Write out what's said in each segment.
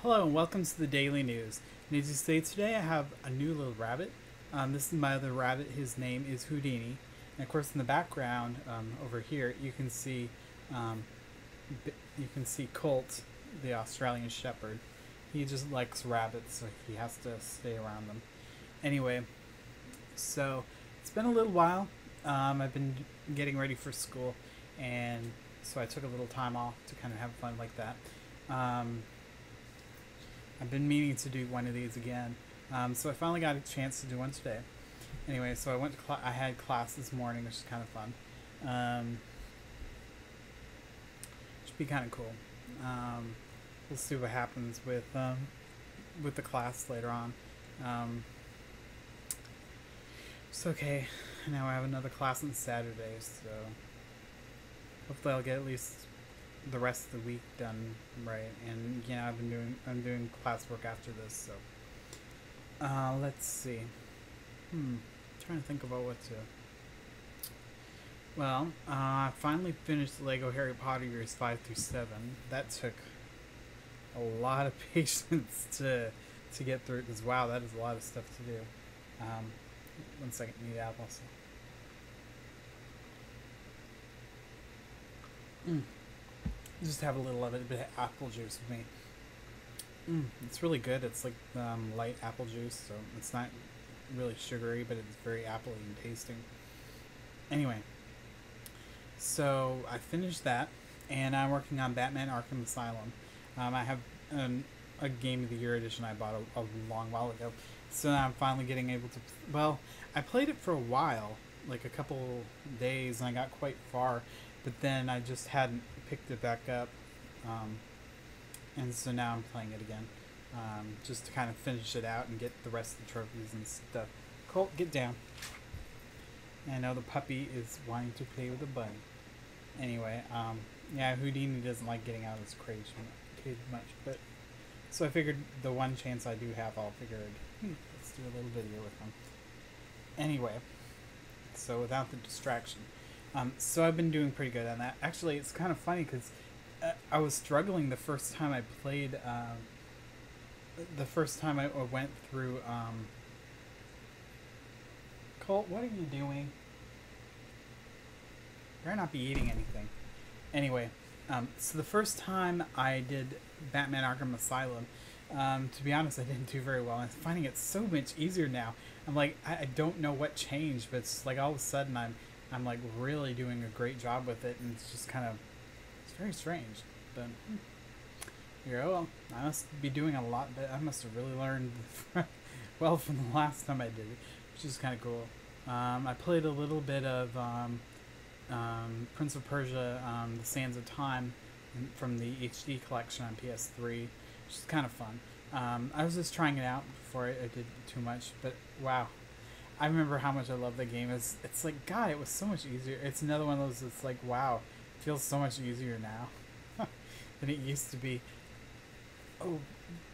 Hello and welcome to the Daily News. And as you say, today I have a new little rabbit. This is my other rabbit. His name is Houdini. And of course, in the background over here, um, you can see Colt, the Australian Shepherd. He just likes rabbits, so he has to stay around them. Anyway, so it's been a little while. I've been getting ready for school, and so I took a little time off to kind of have fun like that. Um, I've been meaning to do one of these again, so I finally got a chance to do one today. Anyway, so I went to I had class this morning, which is kind of fun. Um, Should be kind of cool. Um, we'll see what happens with the class later on. Um, it's okay. Now I have another class on Saturday, so hopefully I'll get at least the rest of the week done right. And I'm doing classwork after this, so let's see. Trying to think about what to. Well, I finally finished Lego Harry Potter years 5 through 7. That took a lot of patience to get through because wow, that is a lot of stuff to do. Um, One second, need apples. Just have a little of it, a bit of apple juice with me. It's really good. It's like light apple juice, so it's not really sugary, but it's very appley and tasting. Anyway, so I finished that, and I'm working on Batman Arkham Asylum. I have a Game of the Year edition I bought a long while ago, so now I'm finally getting able to. Well, I played it for a while, like a couple days, and I got quite far, but then I just hadn't picked it back up, and so now I'm playing it again, just to kind of finish it out and get the rest of the trophies and stuff. Colt, get down. And I know the puppy is wanting to play with the bunny. Anyway, yeah, Houdini doesn't like getting out of his cage much, but so I figured the one chance I do have, let's do a little video with him. Anyway, so without the distraction, so I've been doing pretty good on that. Actually, it's kind of funny because I was struggling the first time I played. The first time I went through. Colt, what are you doing? You better not be eating anything. Anyway, so the first time I did Batman Arkham Asylum, to be honest, I didn't do very well. I'm finding it so much easier now. I'm like, I don't know what changed, but it's like all of a sudden I'm like really doing a great job with it, and it's just kind of, it's very strange. But here, oh well, I must be doing a lot, but I must have really learned well from the last time I did it, which is kind of cool. I played a little bit of Prince of Persia, The Sands of Time from the HD collection on PS3, which is kind of fun. I was just trying it out before I did too much, but wow. I remember how much I love the game. It's like, God, it was so much easier. It's another one of those that's like, wow, it feels so much easier now than it used to be. Oh,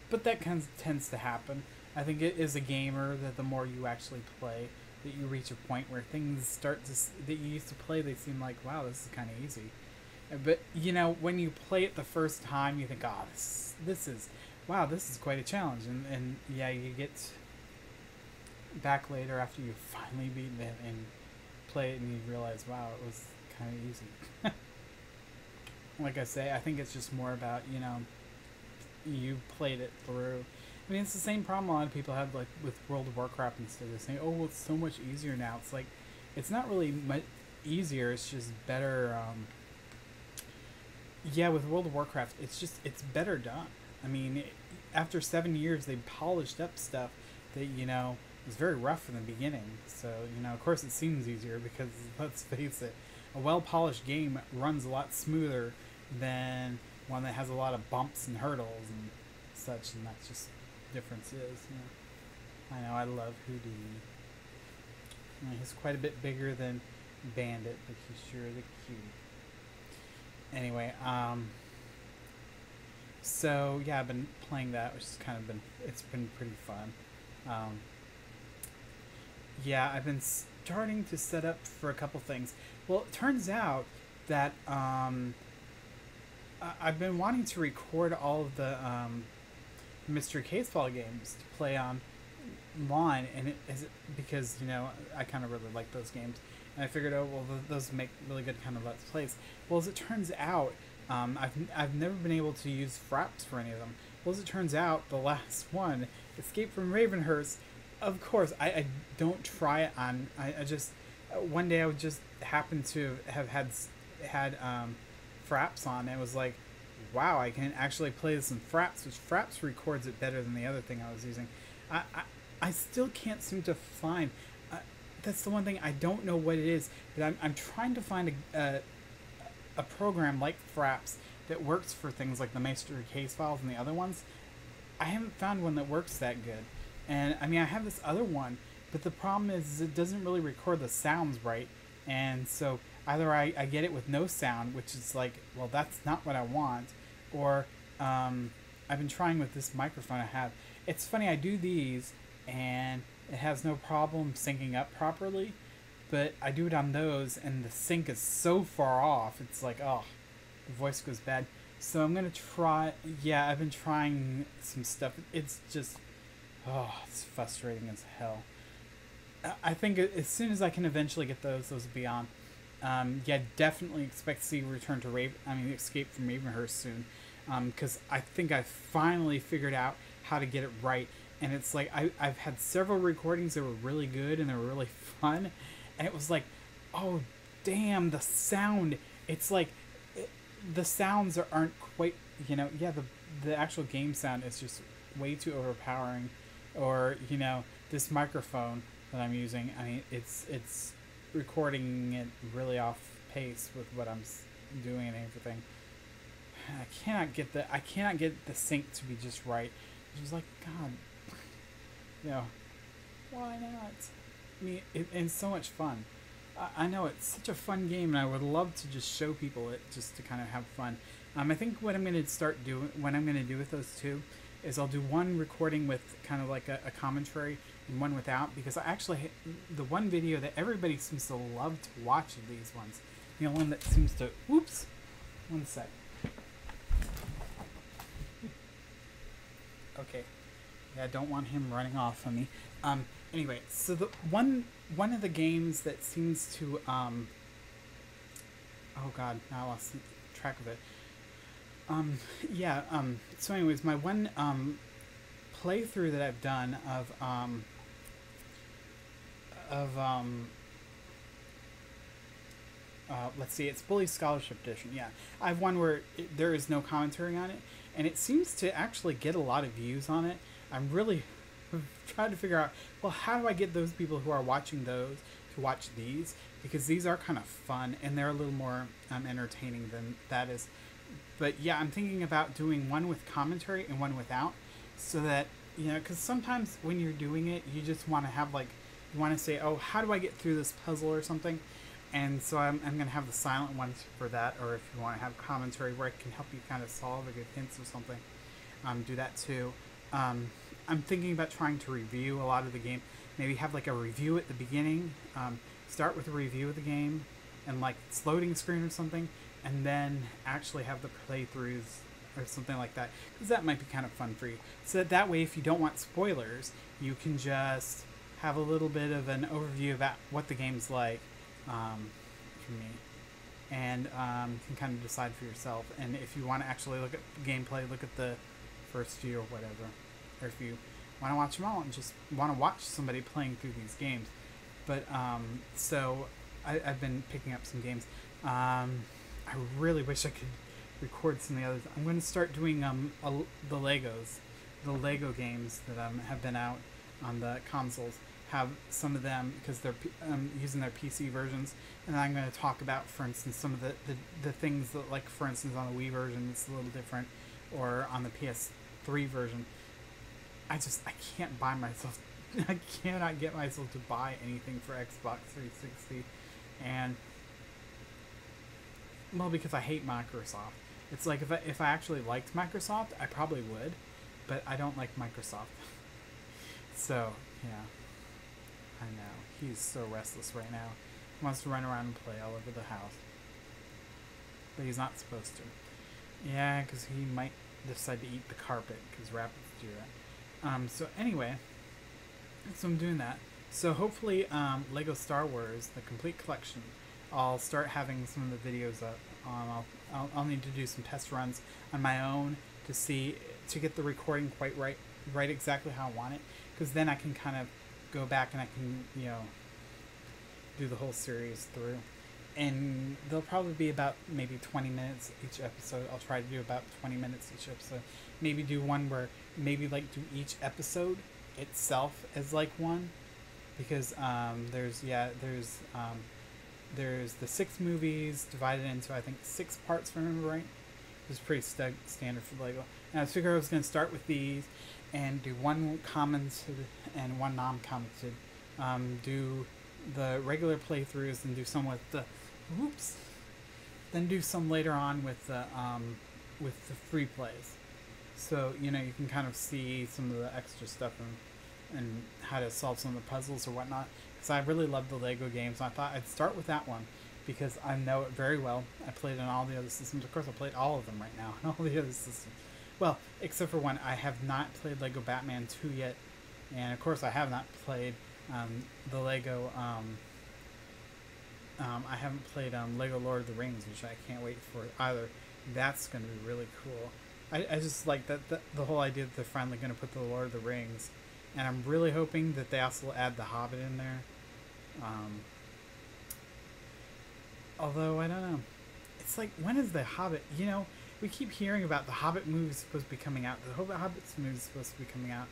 but that kind of tends to happen. I think it is a gamer that the more you actually play, that you reach a point where things start to that you used to play, they seem like, wow, this is kind of easy. But you know, when you play it the first time, you think, oh, this is wow, this is quite a challenge, and yeah, you get back later after you've finally beaten it and play it, and you realize, wow, it was kind of easy. Like I say, I think it's just more about, you know, you played it through. I mean, it's the same problem a lot of people have, like with World of Warcraft and stuff. They're saying, "Oh, well, it's so much easier now." It's like, it's not really much easier. It's just better. Yeah, with World of Warcraft, it's better done. I mean, after 7 years, they polished up stuff that, you know, was very rough in the beginning. So, you know, of course, it seems easier because let's face it, a well polished game runs a lot smoother than one that has a lot of bumps and hurdles and such, and that's just difference is. I know, I love Houdini. He's quite a bit bigger than Bandit, but he's sure the cutie. Anyway, so yeah, I've been playing that, which has kind of it's been pretty fun. Yeah, I've been starting to set up for a couple things. Well, it turns out that I've been wanting to record all of the mystery case file games to play on lawn, and it is because I kind of really like those games, and I figured, oh well, those make really good kind of let's plays. Well, as it turns out, I've never been able to use Fraps for any of them. Well, as it turns out, the last one, Escape from Ravenhurst, of course, I don't try it on. I just one day I would just happen to have had Fraps on, and it was like, wow, I can actually play this in Fraps, which Fraps records it better than the other thing I was using. I, I, I still can't seem to find. That's the one thing, I don't know what it is, but I'm trying to find a program like Fraps that works for things like the Mystery Case Files and the other ones. I haven't found one that works that good. And I mean, I have this other one, but the problem is it doesn't really record the sounds right. And so either I get it with no sound, which is like, well, that's not what I want, or I've been trying with this microphone I have. It's funny, I do these, and it has no problem syncing up properly, but I do it on those, and the sync is so far off, it's like, oh, the voice goes bad. So I'm going to try, yeah, I've been trying some stuff. It's just, oh, it's frustrating as hell. I think as soon as I can eventually get those will be on. Yeah, definitely expect to see Return to Escape from Ravenhurst soon, because I think I finally figured out how to get it right. And it's like I've had several recordings that were really good and they were really fun, and it was like, oh, damn, the sound. It's like the sounds aren't quite, yeah, the actual game sound is just way too overpowering, or this microphone that I'm using, I mean, it's recording it really off pace with what I'm doing and everything. I cannot get the sync to be just right. It's just like, God, why not? I mean, it's so much fun. I know it's such a fun game, and I would love to just show people it just to kind of have fun. I think what I'm going to start doing, what I'm going to do with those two, is I'll do one recording with kind of like a commentary and one without, because I actually, the one video that everybody seems to love to watch of these ones, one that seems to, whoops, one sec. Okay. Yeah, I don't want him running off on me. Anyway, so the one of the games that seems to oh god, now I lost track of it. Yeah, so anyways, my one playthrough that I've done let's see, it's Bully Scholarship Edition. Yeah, I have one where there is no commentary on it, and it seems to actually get a lot of views on it. I'm really trying to figure out, well, how do I get those people who are watching those to watch these, because these are kind of fun and they're a little more entertaining than that is. But yeah, I'm thinking about doing one with commentary and one without, so that, because sometimes when you're doing it, you just want to have, like, you want to say, oh, how do I get through this puzzle or something? And so I'm going to have the silent ones for that, or if you want to have commentary where it can help you kind of solve or give hints or something, do that too. I'm thinking about trying to review a lot of the game. Maybe have like a review at the beginning. Start with a review of the game and like its loading screen or something, and then actually have the playthroughs or something like that, because that might be kind of fun for you. So that way, if you don't want spoilers, you can just have a little bit of an overview about what the game's like for me, and you can kind of decide for yourself. And if you want to actually look at the gameplay, look at the first few or whatever, or if you want to watch them all and just want to watch somebody playing through these games. But so I've been picking up some games. I really wish I could record some of the others. I'm going to start doing the Lego games that have been out on the consoles. Have some of them, because they're using their PC versions, and I'm going to talk about, for instance, some of the things that, like, for instance, on the Wii version it's a little different, or on the PS3 version. I can't buy myself, I cannot get myself to buy anything for Xbox 360, and, well, because I hate Microsoft. It's like, if I actually liked Microsoft, I probably would, but I don't like Microsoft. So, yeah. I know. He's so restless right now. He wants to run around and play all over the house. But he's not supposed to. Yeah, because he might decide to eat the carpet because rabbits do that. So anyway, so I'm doing that. So hopefully, Lego Star Wars, the complete collection, I'll start having some of the videos up. I'll need to do some test runs on my own to get the recording quite right exactly how I want it, because then I can kind of go back and I can do the whole series through, and they'll probably be about maybe 20 minutes each episode. I'll try to do about 20 minutes each episode. Maybe do one where maybe like do each episode itself as like one, because there's the 6 movies divided into, I think, 6 parts, if I remember right. It's pretty standard for Lego. And I figured I was going to start with these and do one commented and one non-commented. Do the regular playthroughs and do some with the... Whoops! Then do some later on with the free plays. So, you can kind of see some of the extra stuff and how to solve some of the puzzles or whatnot. Because I really love the Lego games. I thought I'd start with that one because I know it very well. I played on all the other systems. Of course, I played all of them right now on all the other systems. Well, except for one. I have not played Lego Batman 2 yet. And, of course, I have not played the Lego... I haven't played Lego Lord of the Rings, which I can't wait for either. That's going to be really cool. I just like that the whole idea that they're finally going to put the Lord of the Rings, and I'm really hoping that they also add the Hobbit in there. Although I don't know, it's like, when is the Hobbit? We keep hearing about the Hobbit movie supposed to be coming out. The Hobbit movie is supposed to be coming out.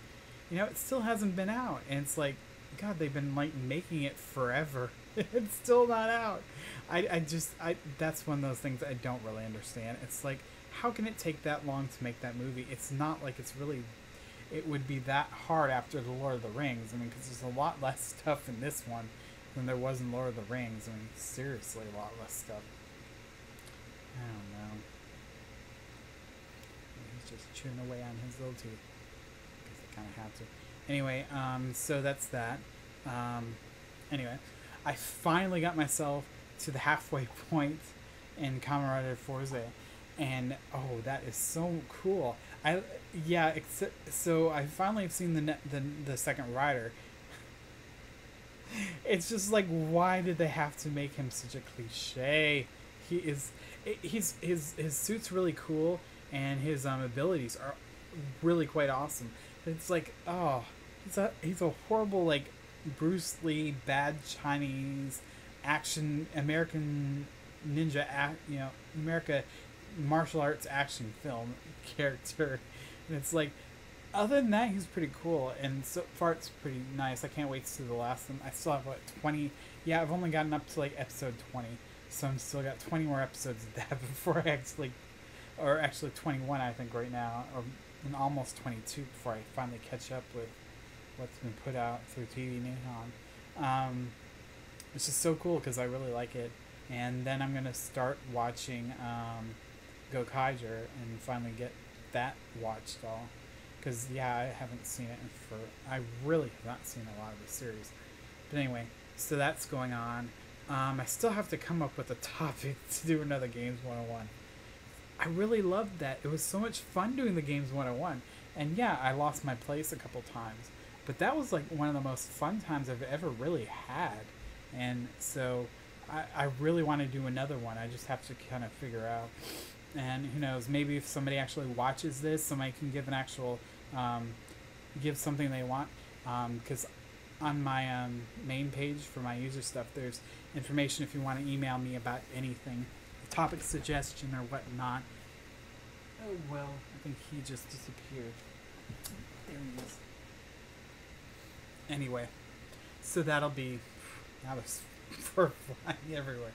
It still hasn't been out, and it's like, God, they've been like making it forever. It's still not out. I that's one of those things I don't really understand. It's like, how can it take that long to make that movie? It's not like it would be that hard after the Lord of the Rings. I mean, because there's a lot less stuff in this one than there was in Lord of the Rings. I mean, seriously, a lot less stuff. I don't know. He's just chewing away on his little teeth. Because I kind of have to. Anyway, so that's that. Anyway, I finally got myself to the halfway point in Kamen Rider Forza, and oh, that is so cool. So I finally have seen the second rider. It's just like, why did they have to make him such a cliche? His suit's really cool, and his abilities are really quite awesome. It's like, oh, he's a horrible, like, Bruce Lee, bad Chinese action American ninja America martial arts action film character, and it's like, other than that, he's pretty cool, and so far it's pretty nice. I can't wait to see the last one. I still have 20. Yeah, I've only gotten up to like episode 20, so I'm still got 20 more episodes of that before I actually 21, I think, right now, and almost 22 before I finally catch up with what's been put out through TV Nihon. It's just so cool because I really like it. And then I'm gonna start watching Gokaiger and finally get that watched all. Because I haven't seen it I really have not seen a lot of the series. But anyway, so that's going on. I still have to come up with a topic to do another Games 101. I really loved that. It was so much fun doing the Games 101. And yeah, I lost my place a couple times. But that was like one of the most fun times I've ever really had. And so I really want to do another one. I just have to kind of figure out. And who knows, maybe if somebody actually watches this, somebody can give an actual, give something they want. Because on my main page for my user stuff, there's information if you want to email me about anything, a topic suggestion or whatnot. Oh, well, I think he just disappeared. There he is. Anyway, so that'll be, now there's fur flying everywhere.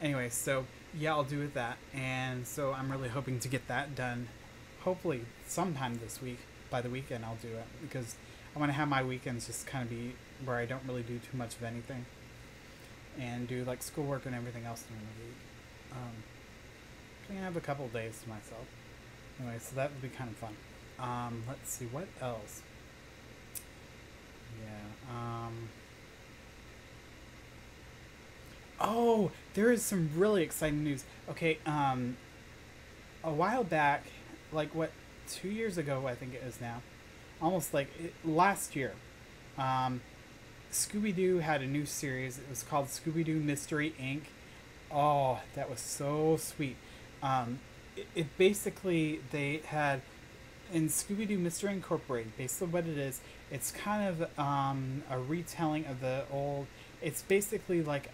Anyway, so yeah, I'll do with that, and so I'm really hoping to get that done, hopefully sometime this week. By the weekend I'll do it, because I want to have my weekends just kind of be where I don't really do too much of anything, and do like schoolwork and everything else during the week. I'm gonna have a couple of days to myself. Anyway, so that would be kind of fun. Let's see, what else? Yeah, oh, there is some really exciting news. Okay, a while back, like what, 2 years ago, I think it is now, almost like last year. Um, Scooby Doo had a new series. It was called Scooby Doo Mystery Inc. Oh, that was so sweet. It basically, they had in Scooby Doo Mystery Incorporated. Basically, what it is, it's kind of a retelling of the old. It's basically like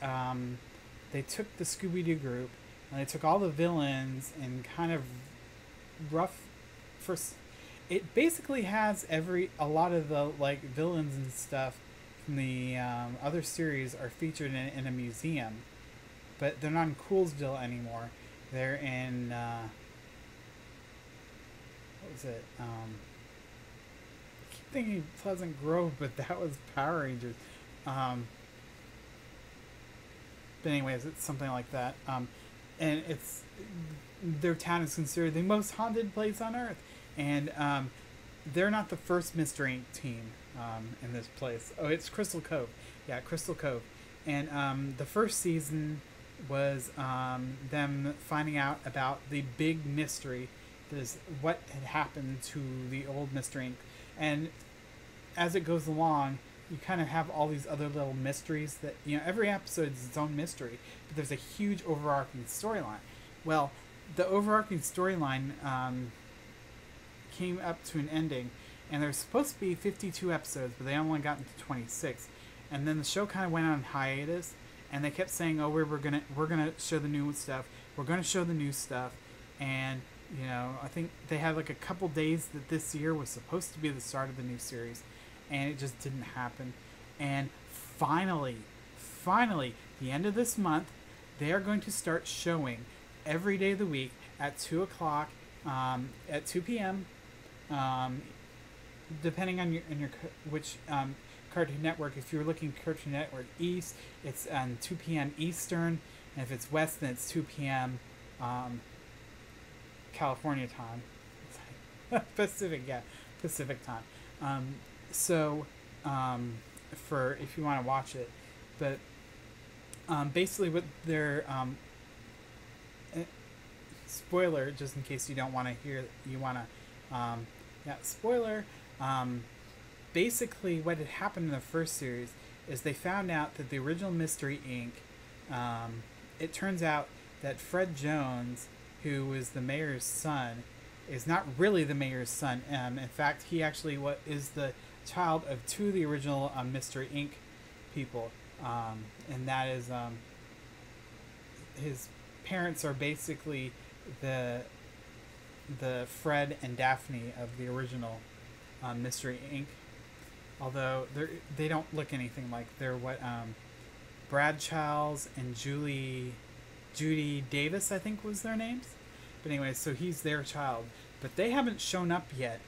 they took the Scooby Doo group and they took all the villains and kind of rough for. It basically has a lot of the like villains and stuff from the other series are featured in a museum, but they're not in Coolsville anymore. They're in what was it? I keep thinking Pleasant Grove, but that was Power Rangers. Um, but anyways, it's something like that. And it's their town is considered the most haunted place on Earth, and they're not the first Mystery Inc. team in this place. Oh, it's Crystal Cove. Yeah, Crystal Cove. And the first season was them finding out about the big mystery that is what had happened to the old Mystery Inc. And as it goes along, you kind of have all these other little mysteries that, every episode is its own mystery, but there's a huge overarching storyline. Well, the overarching storyline came up to an ending, and there's supposed to be 52 episodes, but they only got into 26. And then the show kind of went on hiatus, and they kept saying, "Oh, we're gonna show the new stuff. We're gonna show the new stuff." And I think they had like a couple days that this year was supposed to be the start of the new series, and it just didn't happen. And finally, the end of this month, they are going to start showing every day of the week at 2 o'clock, at 2 p.m. Depending on which Cartoon Network. If you're looking Cartoon Network East, it's 2 p.m. Eastern, and if it's West, then it's 2 p.m. California time. Pacific, yeah, Pacific time. For if you want to watch it, but basically what they're spoiler, just in case you don't want to hear, spoiler. Basically, what had happened in the first series is they found out that the original Mystery Inc. It turns out that Fred Jones, who was the mayor's son, is not really the mayor's son. In fact, he actually is the child of two of the original Mystery Inc. people, and that is his parents are basically the Fred and Daphne of the original Mystery Inc. Although they don't look anything like they're what Brad Childs and Judy Davis, I think, was their names. But anyway, so he's their child, but they haven't shown up yet.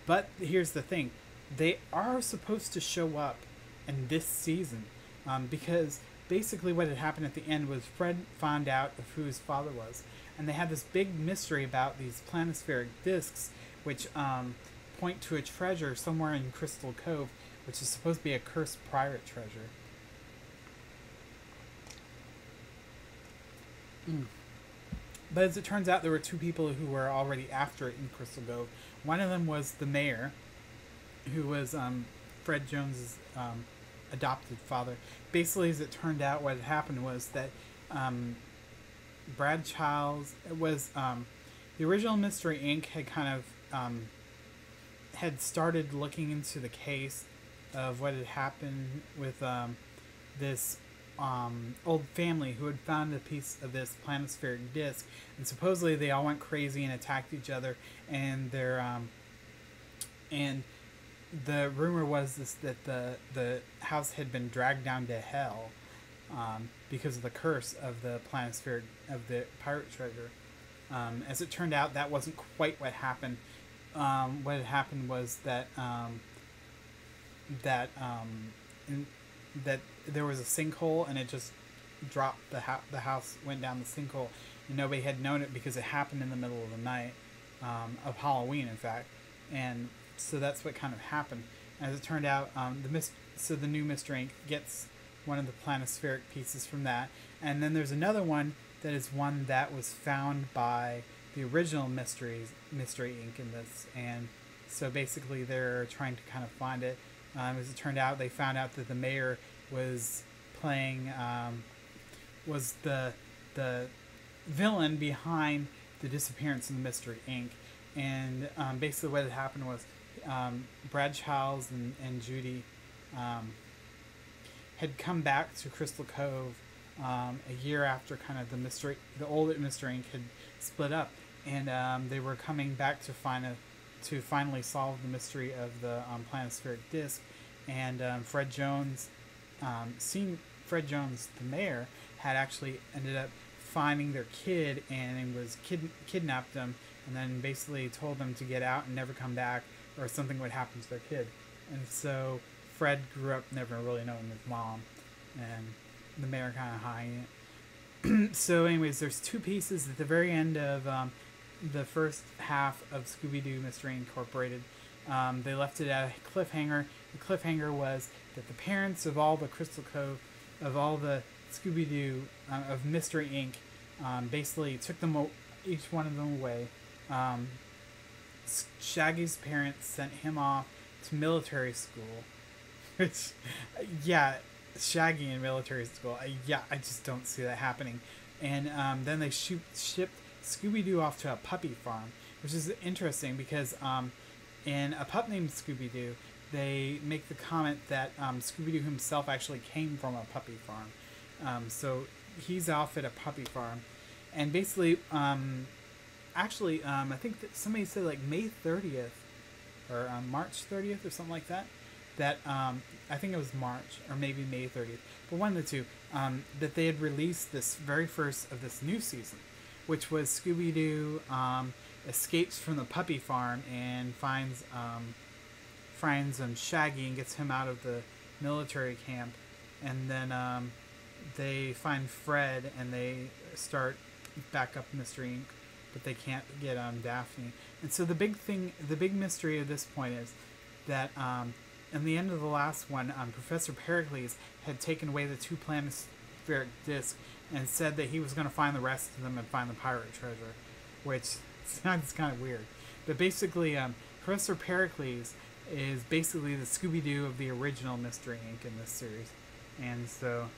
But here's the thing: they are supposed to show up in this season, because basically what had happened at the end was Fred found out of who his father was, and they had this big mystery about these planispheric discs, which point to a treasure somewhere in Crystal Cove, which is supposed to be a cursed pirate treasure. But as it turns out, there were two people who were already after it in Crystal Cove. One of them was the mayor, who was Fred Jones's adopted father. Basically, as it turned out, what had happened was that Brad Childs was the original Mystery Inc. had kind of had started looking into the case of what had happened with this old family who had found a piece of this planispheric disc, and supposedly they all went crazy and attacked each other, and and the rumor was that the house had been dragged down to hell because of the curse of the planispheric of the pirate treasure. As it turned out, that wasn't quite what happened. What had happened was that that there was a sinkhole, and it just dropped the house went down the sinkhole, and nobody had known it because it happened in the middle of the night of Halloween, in fact, and so that's what kind of happened. As it turned out, the new Mystery Inc. gets one of the planispheric pieces from that, and then there's another one that is one that was found by the original Mystery Inc. in this, and so basically they're trying to kind of find it. As it turned out, they found out that the mayor was playing was the villain behind the disappearance of the Mystery Inc. And basically what had happened was Brad Childs and Judy had come back to Crystal Cove a year after kind of the old Mystery Inc. had split up, and they were coming back to finally solve the mystery of the planispheric disk. And Fred Jones, Fred Jones, the mayor, had actually ended up finding their kid and was kidnapped them, and then basically told them to get out and never come back, or something would happen to their kid. And so Fred grew up never really knowing his mom, and the mayor kind of hiding it. So anyways, there's two pieces at the very end of the first half of Scooby-Doo Mystery Incorporated. They left it at a cliffhanger. The cliffhanger was that the parents of all the Crystal Cove, of all the Scooby-Doo, of Mystery Inc., basically took them, each one of them away. Shaggy's parents sent him off to military school, which, yeah, Shaggy in military school, yeah, I just don't see that happening. And then they shipped Scooby-Doo off to a puppy farm, which is interesting because in A Pup Named Scooby-Doo, they make the comment that Scooby-Doo himself actually came from a puppy farm. So he's off at a puppy farm. And basically, I think that somebody said like May 30th or March 30th or something like that. That I think it was March or maybe May 30th, but one of the two, that they had released this very first of this new season, which was Scooby-Doo escapes from the puppy farm and finds Shaggy and gets him out of the military camp, and then they find Fred and they start back up Mystery Inc., but they can't get Daphne. And so the big mystery at this point is that in the end of the last one, Professor Pericles had taken away the two planispheric discs and said that he was going to find the rest of them and find the pirate treasure, which sounds kind of weird. But basically, Professor Pericles is basically the Scooby-Doo of the original Mystery Inc. in this series. And so,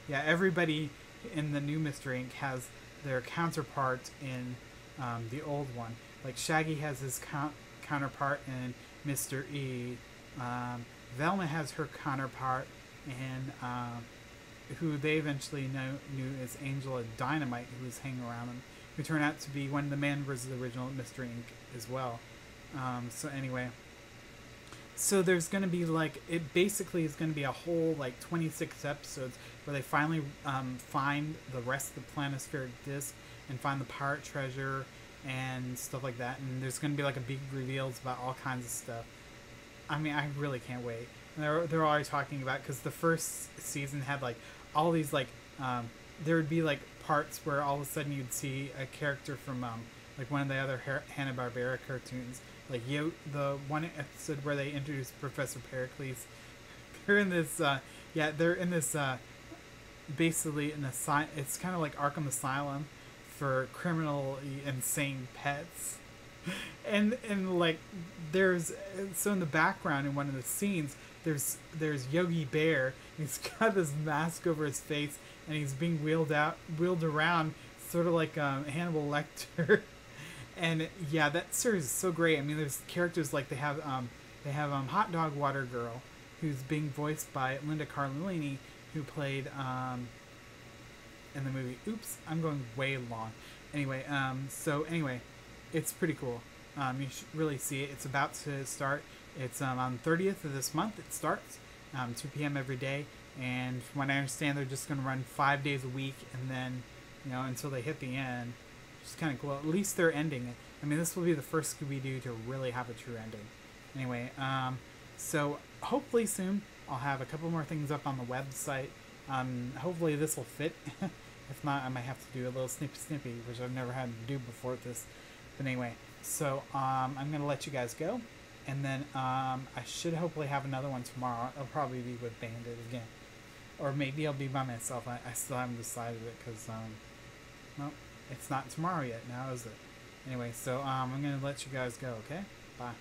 yeah, everybody in the new Mystery Inc. has their counterpart in the old one. Like Shaggy has his counterpart in Mr. E. Velma has her counterpart in who they eventually knew as Angela Dynamite, who was hanging around them, who turned out to be one of the members of the original Mystery Inc. as well. So anyway, so there's going to be like, it basically is going to be a whole like 26 episodes where they finally find the rest of the planispheric disc and find the pirate treasure and stuff like that. And there's going to be like a big reveals about all kinds of stuff. I mean, I really can't wait. And they're already talking about, because the first season had like all these like there would be like parts where all of a sudden you'd see a character from like one of the other Hanna-Barbera cartoons, like the one episode where they introduced Professor Pericles. They're in this they're in this basically in it's kind of like Arkham Asylum for criminally insane pets. And like there's, so in the background in one of the scenes there's Yogi Bear. He's got this mask over his face and he's being wheeled around sort of like Hannibal Lecter. And yeah, that series is so great. I mean, there's characters like they have Hot Dog Water Girl, who's being voiced by Linda Cardellini, who played in the movie. Oops, I'm going way long. Anyway, so anyway, it's pretty cool. You should really see it. It's about to start. It's on the 30th of this month. It starts 2 p.m. every day, and from what I understand, they're just going to run 5 days a week, and then until they hit the end. Which is kind of cool. At least they're ending it. I mean, this will be the first Scooby-Doo to really have a true ending. Anyway, so hopefully soon I'll have a couple more things up on the website. Hopefully this will fit. If not, I might have to do a little snippy, which I've never had to do before this. But anyway, so I'm going to let you guys go. And then I should hopefully have another one tomorrow. It'll probably be with Bandit again. Or maybe I'll be by myself. I still haven't decided it because, well, It's not tomorrow yet now, is it? Anyway, so I'm gonna let you guys go, okay? Bye.